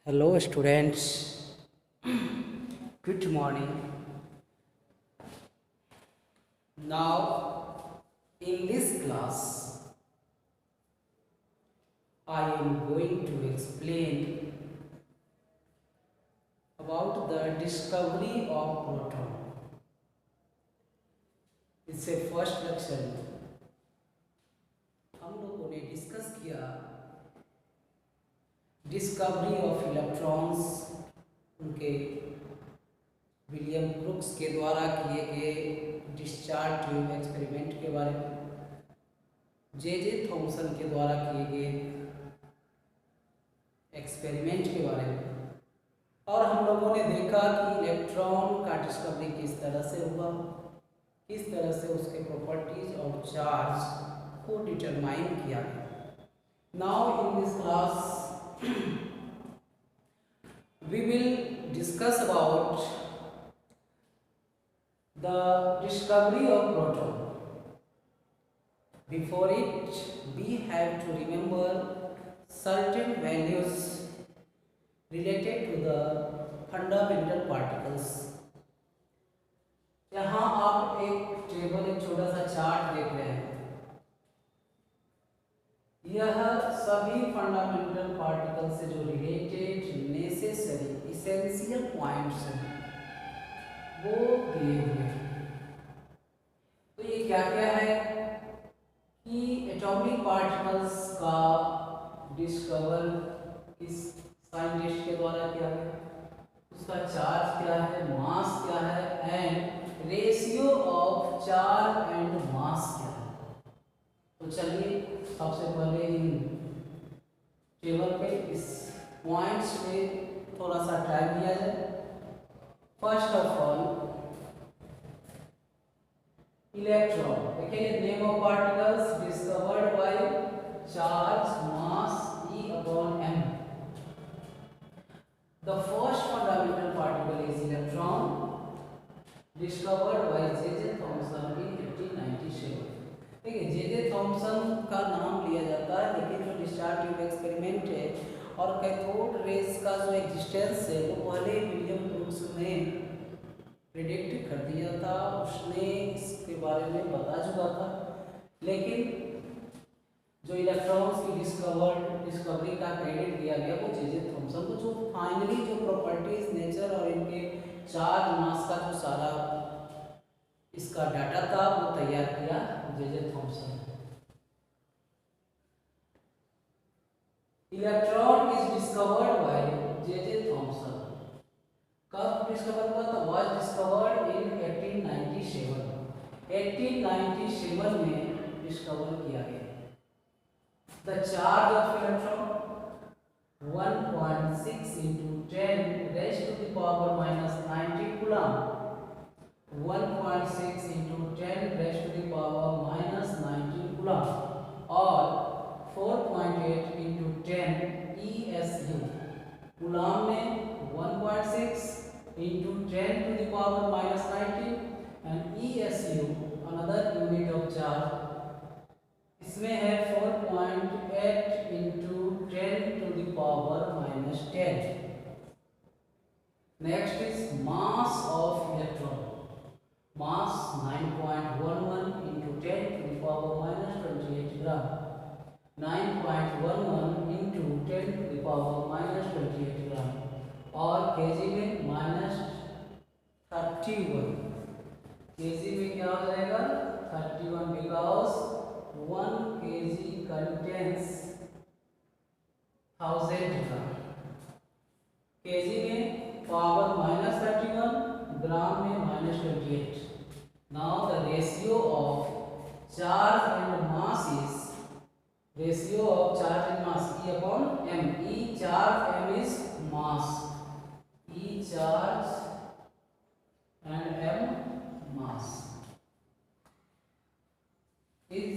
Hello students, good morning. Now in this class I am going to explain about the discovery of proton. इससे first lecture हम लोगों ने discuss किया discovery of electrons, उनके William crooks के द्वारा किए गए डिस्चार्ज ट्यूब एक्सपेरिमेंट के बारे में, जे थॉमसन के द्वारा किए गए एक्सपेरिमेंट के बारे में, और हम लोगों ने देखा कि इलेक्ट्रॉन का डिस्कवरी किस तरह से हुआ, किस तरह से उसके प्रॉपर्टीज और चार्ज को डिटरमाइन किया गया। Now in this class we will discuss about the discovery of proton. Before it, we have to remember certain values related to the fundamental particles. यहाँ आप एक टेबल, एक छोटा सा चार्ट देख रहे हैं। यह सभी फंडामेंटल पार्टिकल से जो रिलेटेड नेसेसरी इसेंशियल पॉइंट्स हैं वो दिए हुए हैं। तो ये क्या क्या है कि एटॉमिक पार्टिकल्स का डिस्कवर किस साइंटिस्ट के द्वारा किया गया, उसका चार्ज क्या है, मास क्या है, and ratio of charge and mass क्या है। तो चलिए सबसे पहले इन टेबल पे इस पॉइंट्स पे थोड़ा सा टाइम लिया जाए। फर्स्ट ऑफ ऑल इलेक्ट्रॉन, देखिए name of particles discovered by charge mass E upon m। The first fundamental particle is electron discovered by J Thomson in 1897। देखिए जे थॉमसन का नाम लिया जाता है, लेकिन जो डिस्चार्ज ट्यूब एक्सपेरिमेंट है और कैथोड रेज का जो एग्जिस्टेंस है वो पहले विलियम क्रुक्स ने प्रेडिक्ट कर दिया था, उसने इसके बारे में बता चुका था। लेकिन जो इलेक्ट्रॉन्स की डिस्कवरी का क्रेडिट दिया गया वो जे थॉमसन को, जो फाइनली जो प्रॉपर्टीज, नेचर और इनके चार्ज मास का जो सारा इसका डाटा था वो तैयार किया J Thomson. Electron is discovered by J Thompson. कब डिस्कवर हुआ था? Was discovered in 1897। 1897 में डिस्कवर किया गया। The charge of electron 1.6 into 10 raised to the power minus 90 coulomb। 1.6 into 10 raised to the power minus 19 coulomb और 4.8 into 10 ESU। coulomb में 1.6 into 10 to the power minus 19 and ESU another unit of charge, इसमें है 4.8 into 10 to the power minus 10। Next is mass of electron. Mass 9.11 into 10 to the power minus 28 gram। 9.11 into 10 to the power minus 28 gram और kg में minus 31। kg में क्या हो जाएगा? 31 because 1 kg contains 1000 gram। kg में power minus 31, ग्राम में minus 28। Now the ratio of charge and mass is ratio of charge and mass E upon m। E charge, m is mass. E charge and m mass is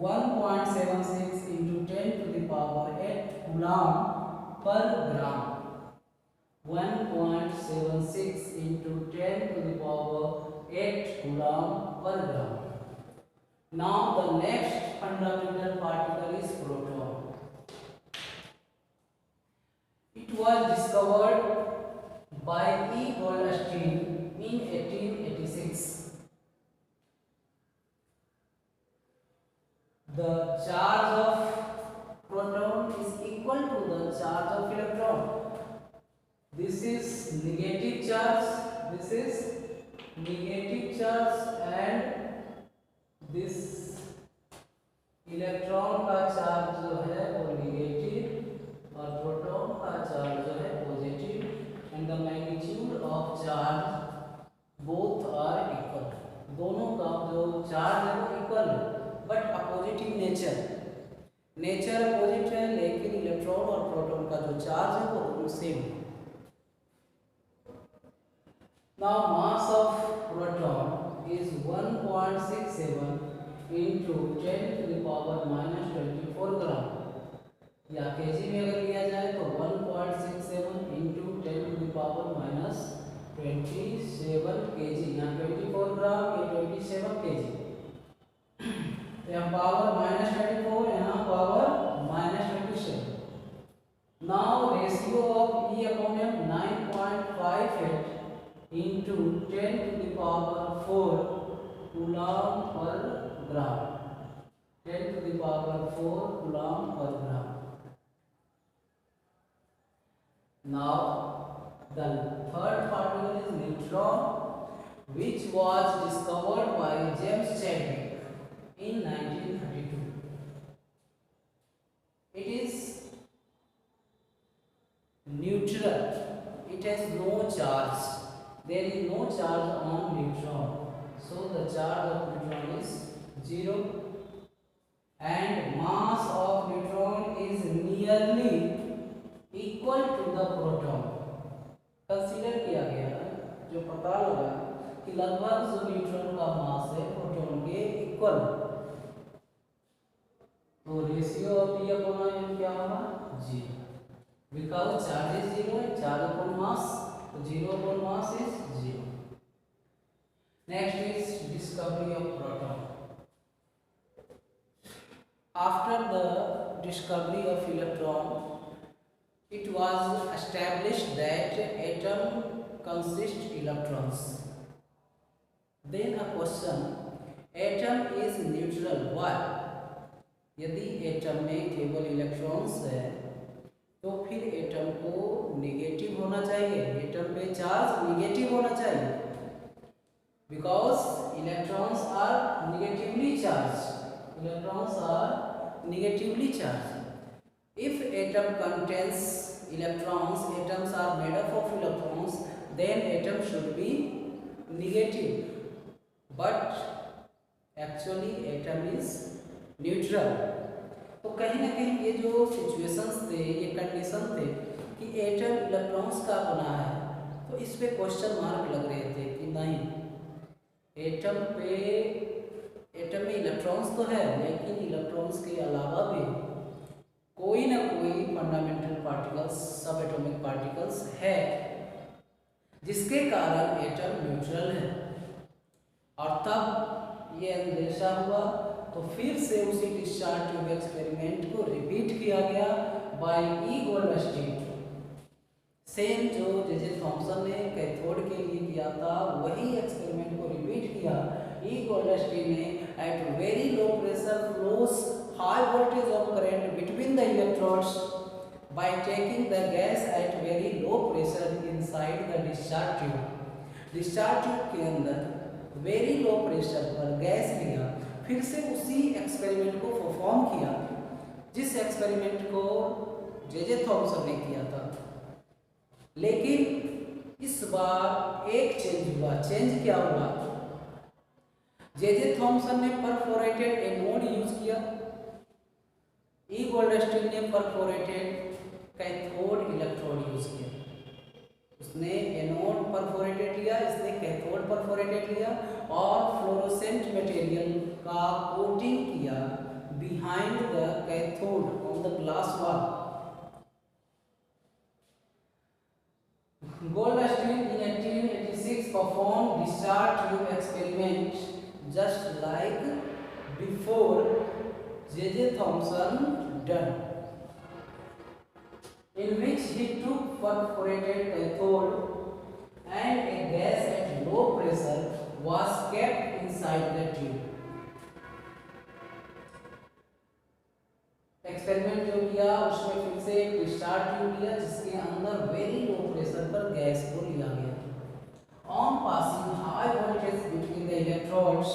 1.76 into 10 to the power 8 coulomb per gram। 1.76 into 10 to the power 8 coulomb per gram। Now the next fundamental particle is proton. It was discovered by E. Goldstein in 1886. The charge of proton is equal to the charge of electron. This is negative charge, this is negative charge, and this electron का charge जो है वो negative और proton का charge जो है positive, and the magnitude of charge both are equal. दोनों का जो चार्ज है वो इक्वल है, बट अपोजिटिव नेचर अपोजिट है, लेकिन इलेक्ट्रॉन और प्रोटॉन का जो चार्ज है वो सेम है। Now mass of proton is 1.67 into 10 to the power minus 24 ग्राम, या केजी में अगर लिया जाए तो 1.67 into 10 to the power minus 27 KG, यहाँ 24 ग्राम या 27 केजी, यहाँ पावर माइनस 24, यहाँ power minus 27। Now ratio of E upon M 9.58 into 10 to the power 4 coulomb per gram, 10 to the power 4 coulomb per gram. Now the third particle is neutron, which was discovered by James Chadwick in 1932. It is neutral, it has no charge, there is no charge on neutron, so the charge of neutron is 0, and mass of neutron is nearly equal to the proton. Consider किया गया है, जो पता लगा कि लगभग जो neutron का मास है प्रोटॉन के इक्वल, तो ratio of E upon M क्या होगा 0, because charge is 0, charge upon mass, तो 0 upon mass is 0. Next is discovery of proton. After the discovery of electron, it was established that atom consists electrons. Then a question: atom is neutral. Why? यदि atom में केवल electrons है तो फिर atom को negative होना चाहिए, atom पे चार्ज नेगेटिव होना चाहिए, because electrons are negatively charged. Electrons are negatively charged. If atom contains electrons, atoms are made up of electrons, then atom should be negative. But actually atom is neutral. तो कहीं ना कहीं ये जो situations थे, ये कंडीशन थे कि एटम इलेक्ट्रॉन्स का बना है, तो इस पे क्वेश्चन मार्क लग रहे थे कि नहीं, एटम में इलेक्ट्रॉन्स तो है, लेकिन इलेक्ट्रॉन्स के अलावा भी कोई ना कोई फंडामेंटल पार्टिकल्स, सब एटॉमिक पार्टिकल्स है, जिसके कारण एटम न्यूट्रल है। और तब ये अंदेशा हुआ, तो फिर से उसी डिस्चार्ज ट्यूब एक्सपेरिमेंट को रिपीट किया गया बाय E. गोल्डस्टीन। सेम जो जे थॉमसन ने कैथोड के लिए किया था, वही एक्सपेरिमेंट को रिपीट किया E. गोल्डस्टीन ने। At very low pressure flows high voltage of current between the electrodes by taking the gas at very low pressure inside the discharge tube. Discharge tube के अंदर वेरी लो प्रेशर पर gas लिया, फिर से उसी experiment को perform किया जिस एक्सपेरिमेंट को जे थॉमसन ने किया था, लेकिन इस बार एक चेंज हुआ। चेंज क्या हुआ? जे थॉमसन ने परफोरेटेड एनोड यूज किया, E. गोल्डस्टीन ने परफोरेटेड कैथोड इलेक्ट्रोड यूज किया। उसने एनोड परफोरेटेड लिया, इसने कैथोड परफोरेटेड लिया, और फ्लोरोसेंट मटेरियल का कोटिंग किया behind the cathode on the glass wall. Goldstein in 1886 performed discharge tube experiment just like before J. Thomson done. in which he took perforated cathode and a gas at low pressure was kept inside the tube. Experiment जो किया उसमें फिर से एक discharge tube लिया जिसके अंदर very low pressure पर गैस को लिया गया। On passing high voltage between the electrodes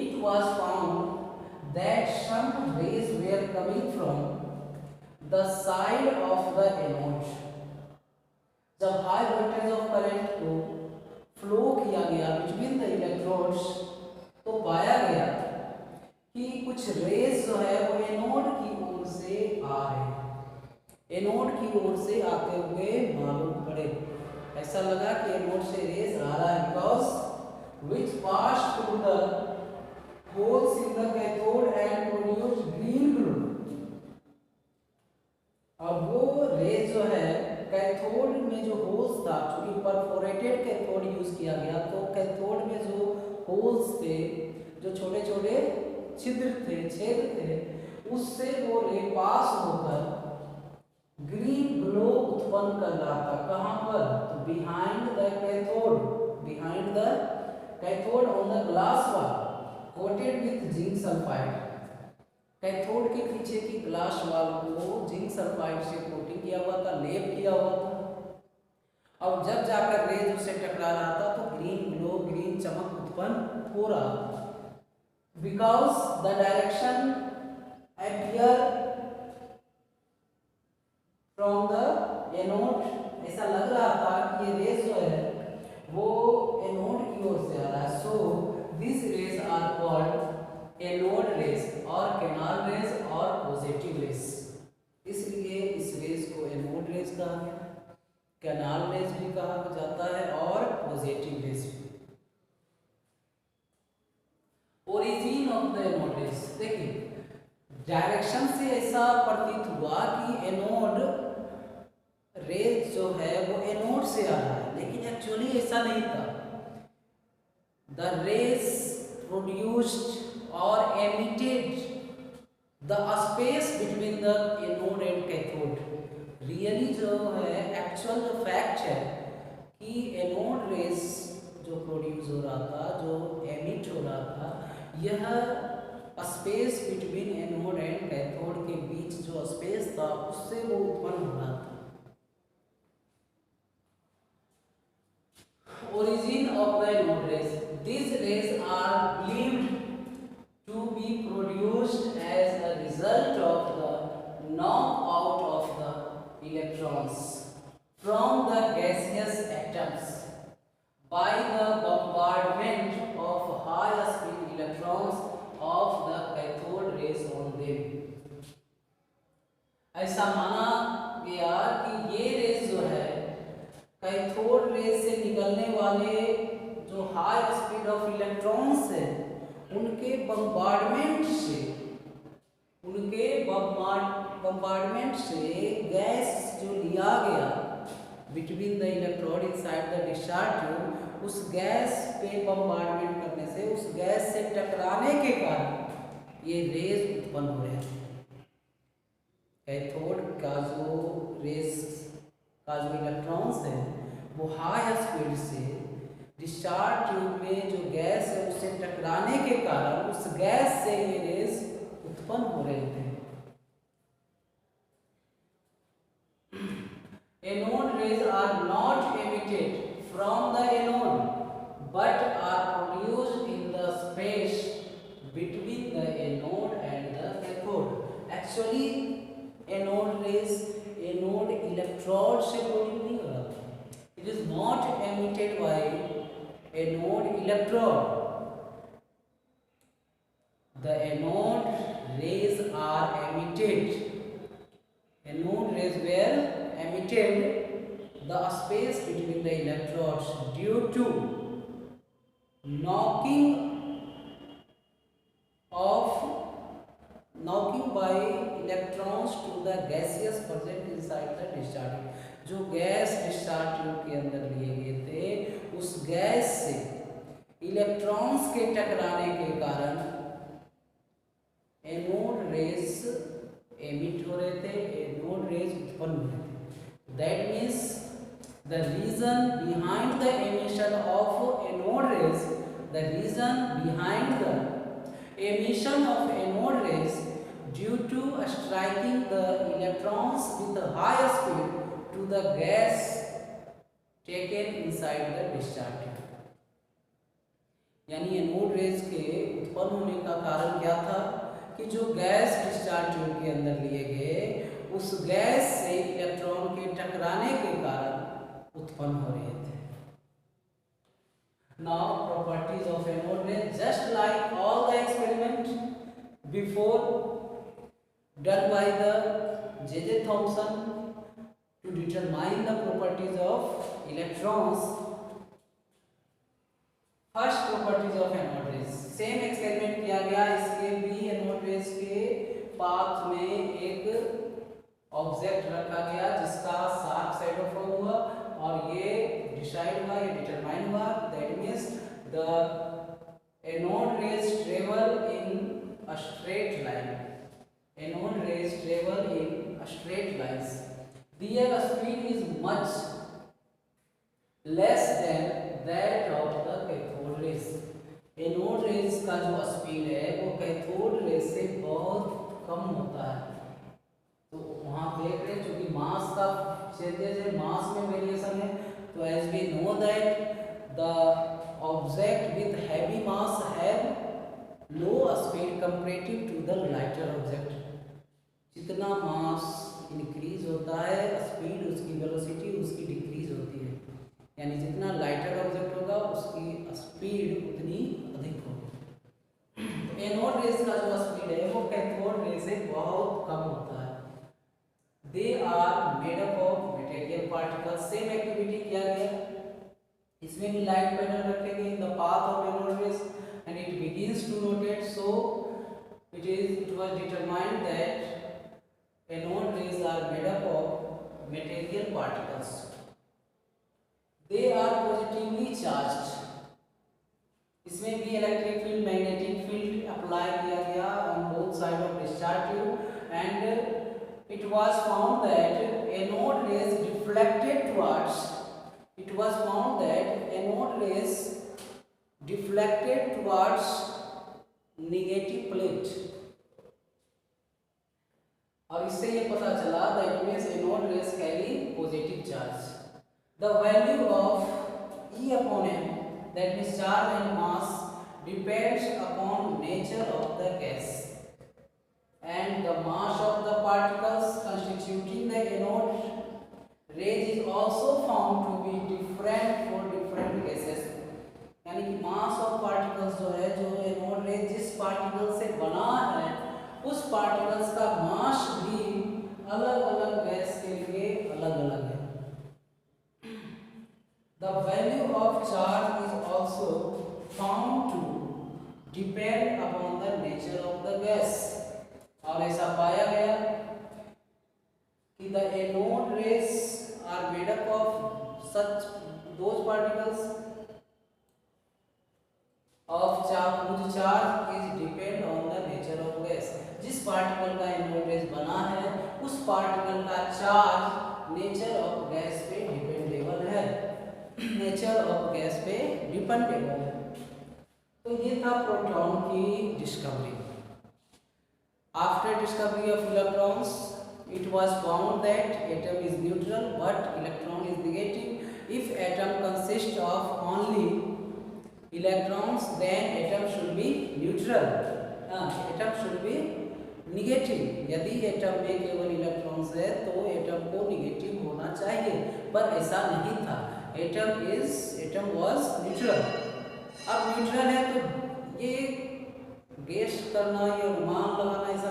it was found that some rays were coming from the side of the anode. जब हाई वोल्टेज ऑफ करंट को flow किया गया बिटवीन द इलेक्ट्रोड्स तो पाया गया कि कुछ रेज जो है वो एनोड की ओर से आ रहे हैं, एनोड की ओर से आते हुए मालूम पड़े। ऐसा लगा कि एनोड से रेज आ रहा है because which pass through the holes in the cathode and produce green glow. और वो रेज जो है कैथोड में जो होल्स था, क्योंकि परफोरेटेड कैथोड यूज किया गया तो कैथोड में जो होल्स थे, जो छोटे छोटे छिद्र थे, छेद थे, उससे वो रे पास होकर ग्रीन ग्लो उत्पन्न कर रहा था। कहाँ पर? तो behind the cathode, behind the cathode on the glass wall coated with zinc sulphide. Cathode के पीछे की ग्लास वॉल को जिंक सल्फाइड से कोटिंग किया हुआ था, लेप किया हुआ था। अब जब जाकर रेज उससे टकरा रहा था तो ग्रीन ग्लो, ग्रीन चमक उत्पन्न हो रहा था। Because the direction appear from the anode, ऐसा लग रहा था कि ये रेज जो है वो एनोड की ओर से आ रहा है। So this rays are called anode rays और कैनाल रेज और पॉजिटिव रेज। इसलिए इस रेज को एनोड रेज कहा गया, कैनाल रेज भी कहा जाता है और पॉजिटिव रेज भी। Origin of the anode raise, देखिए डायरेक्शन से ऐसा प्रतीत हुआ कि एनोड रेज जो है वो एनोड से आ रहा है, लेकिन एक्चुअली ऐसा नहीं था। द रेज प्रोड्यूस्ड और emitted the space between the anode and cathode. Really जो है एक्चुअल जो फैक्ट है कि एनोड रेज जो प्रोड्यूस हो रहा था, जो एमिट हो रहा था, यह space between anode and cathode के बीच जो स्पेस था उससे वो उत्पन्न हो रहा था। Origin of the anode rays. These rays are believed to be produced as a result of the knockout of the electrons from the gaseous atoms by the bombardment of high speed electrons of the cathode rays on them. ऐसा माना गया कि ये raise जो है cathode rays से निकलने वाले जो हाई स्पीड ऑफ इलेक्ट्रॉन्स है उनके बम्बार्डमेंट से गैस जो लिया गया between the electrode inside the discharge tube, उस गैस पे बम्बार्डमेंट करने से, उस गैस से टकराने के कारण ये रेज उत्पन्न हो रहे हैं। कैथोड का जो रेज का जो इलेक्ट्रॉन्स है वो हाई स्पीड से डिस्चार्ज ट्यूब में जो गैस है उससे टकराने के कारण उस गैस से ये रेज उत्पन्न हो रहे थे। Anode rays are not emitted from the anode but are produced in the space between the anode and the cathode. Actually anode rays anode electrode से प्रोड्यूस नहीं हो रहा था। It is not emitted by anode electrode. The anode rays are emitted, anode rays were emitted the space between the electrodes due to knocking by electrons to the gaseous present inside the discharge। जो gas discharge tube के अंदर लिए गए थे उस gas से electrons के टकराने के कारण एनोड रेज एमिट हो रहे थे, एनोड रेज उत्पन्न हुए थे। That means the reason behind the emission of anode rays, the reason behind the emission of anode rays due to striking the electrons with a high speed to the gas taken inside the discharge tube। यानी anode rays के उत्पन्न होने का कारण क्या था कि जो गैस डिस्चार्ज ट्यूब के अंदर लिए गए उस गैस से इलेक्ट्रॉन के टकराने के कारण उत्पन्न हो रहे थे। Now properties of anode ray, just like all the experiment before done by the J.J. Thomson to determine the properties of electrons. First properties of anode rays, same experiment किया गया, इसके भी anode rays के path में एक object रखा गया जिसका शार्प साइड ऑफ हुआ और ये डिसाइड हुआ, ये डिटरमाइन हुआ। That means the anode rays travel in a straight line, anode rays travel in a straight lines, their speed is much less than that of the cathode rays. Anode rays का जो speed है वो cathode rays से बहुत कम होता है। तो वहाँ देख रहे हैं क्योंकि मास का चेंजेस है, मास में वेरिएशन है, तो as we know that the object with heavy mass have low speed comparative to the lighter object. जितना मास इंक्रीज होता है स्पीड, उसकी वेलोसिटी उसकी डिक्रीज होती है, यानी जितना लाइटर ऑब्जेक्ट होगा उसकी स्पीड उतनी अधिक होगी। तो एनोड रेज का जो स्पीड है वो कैथोड रेज से बहुत कम होता है। They are made up of material particles, same activity किया गया, इसमें भी लाइट पैटर्न रखे गए in the path of anode rays and it begins to rotate, so it was determined that anode rays are made up of material particles. They are positively charged, इसमें भी electric field magnetic field apply किया गया on both side of discharge tube and it was found that anode rays deflected towards, it was found that anode rays deflected towards negative plate, और इससे ये पता चला that means anode rays carry positive charge. The value of E upon M, that means charge and mass, depends upon nature of the gas and the mass of the particles constituting the anode rays is also found to be different for different gases। यानी कि mass of particles जो है, जो anode ray जिस particle से बना है उस पार्टिकल्स का मास भी अलग अलग गैस के लिए अलग अलग है। The value of charge is also found to depend upon the nature of the gas, और ऐसा पाया गया कि the anode rays are made up of such those particles of charge whose charge is depend on the nature of gas। जिस particle का anode rays बना है उस पार्टिकल का चार्ज नेचर ऑफ गैस पे डिपेंडेबल है, नेचर ऑफ गैस पे dependable है। तो ये था प्रोटॉन की discovery. After discovery of electrons, it was found that atom is neutral but electron is negative. If atom consists of only electrons, then atom should be neutral. Atom should be negative. यदि atom में केवल electrons है तो atom को negative होना चाहिए, पर ऐसा नहीं था। Atom was neutral। अब न्यूट्रल है तो ये गेस करना या अनुमान लगाना, ऐसा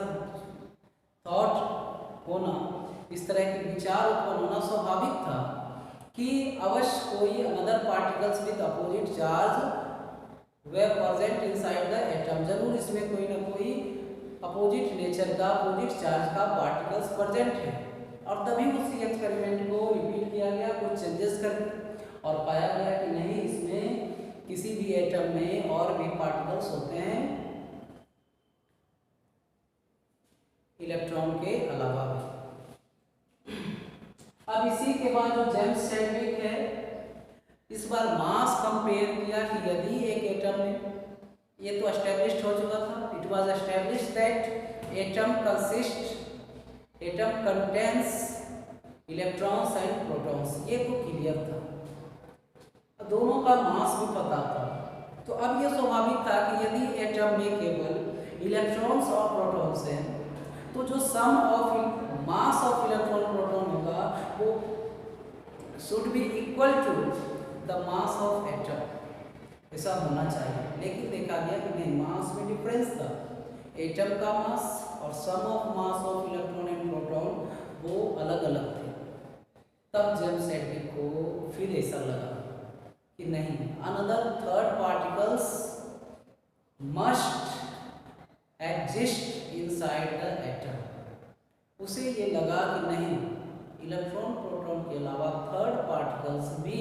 थॉट होना, इस तरह के विचार उत्पन्न होना स्वाभाविक था कि अवश्य कोई another particles with opposite charge way present inside the atom, जरूर इसमें कोई ना कोई अपोजिट नेचर का, अपोजिट चार्ज का पार्टिकल्स प्रेजेंट है। और तभी उसी एक्सपेरिमेंट को रिपीट किया गया कुछ चेंजेस कर और पाया गया कि नहीं, इसमें किसी भी एटम में और भी पार्टिकल्स होते हैं इलेक्ट्रॉन के अलावा भी। अब इसी के बाद जो जेम्स चैडविक है, इस बार मास कंपेयर किया कि यदि एक एटम में, ये तो एस्टेब्लिश्ड हो चुका था, it was established that atom contains electrons and protons, ये तो क्लियर था, दोनों का मास भी पता था। तो अब ये स्वाभाविक था कि यदि एटम में केवल इलेक्ट्रॉन्स और प्रोटॉन्स हैं, तो जो sum of mass of electron proton होगा वो should be equal to the mass of atom, ऐसा होना चाहिए। लेकिन देखा गया कि नहीं, मास में डिफरेंस था, एटम का मास और sum of mass of electron and proton वो अलग अलग थे। तब जेम्स चैडविक को फिर ऐसा लगा कि नहीं, another third particles must exist inside the atom. उसे ये लगा कि नहीं, इलेक्ट्रॉन प्रोटॉन के अलावा थर्ड पार्टिकल्स भी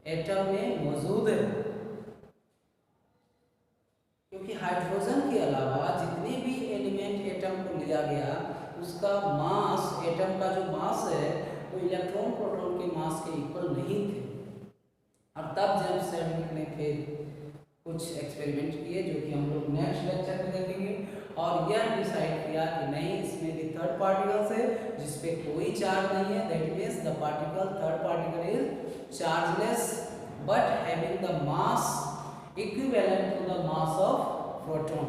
एटम में मौजूद है, क्योंकि हाइड्रोजन के अलावा जितने भी एलिमेंट एटम को लिया गया उसका मास, एटम का जो मास है वो इलेक्ट्रॉन प्रोटॉन के मास के इक्वल नहीं थे। अब तब जेम्स चैडविक ने फिर कुछ एक्सपेरिमेंट किए जो कि हम लोग नेक्स्ट लेक्चर में देखेंगे, और यह डिसाइड किया कि नहीं, इसमें भी थर्ड पार्टिकल्स है जिसपे कोई चार्ज नहीं है, that means the particle, third particle is chargeless but having the mass equivalent to the mass of proton.